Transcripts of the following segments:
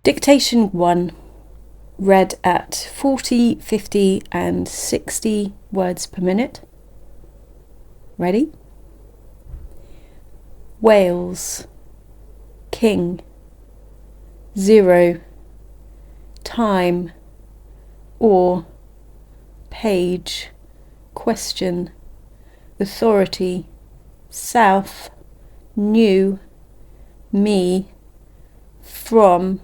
Dictation 1, read at 40, 50 and 60 words per minute. Ready? Wales, king, 0, time, or, page, question, authority, south, new, me, from,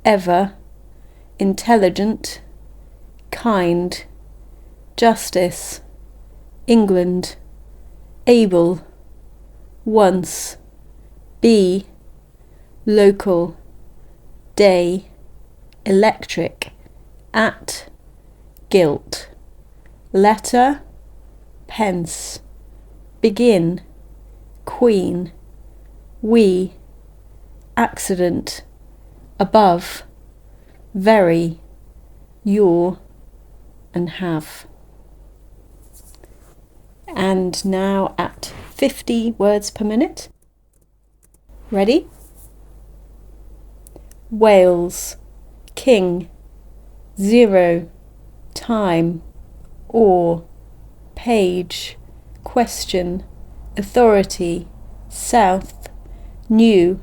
ever, intelligent, kind, justice, England, able, once, be, local, day, electric, at, guilt, letter, pence, begin, queen, we, accident, above, very, your, and have. And now at 50 words per minute. Ready? Wales, king, 0, time, or, page, question, authority, south, new,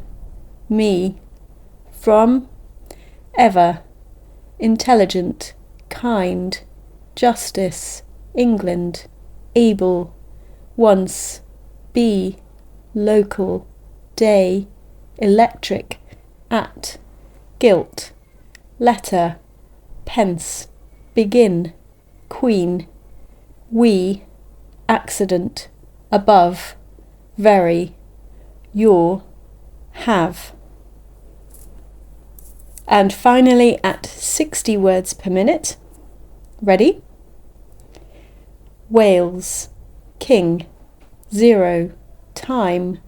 me, from, ever, intelligent, kind, justice, England, able, once, be, local, day, electric, at, guilt, letter, pence, begin, queen, we, accident, above, very, your, have. And finally at 60 words per minute. Ready? Wales, king, 0, time,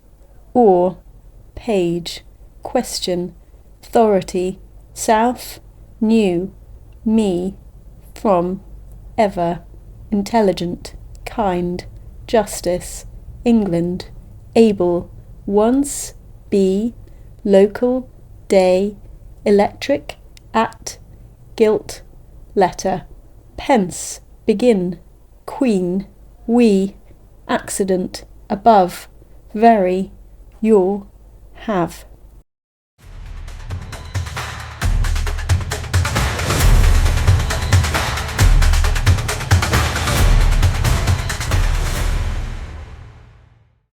or, page, question, authority, south, new, me, from, ever, intelligent, kind, justice, England, able, once, be, local, day, electric, at, guilt, letter, pence, begin, queen, we, accident, above, very, your, have.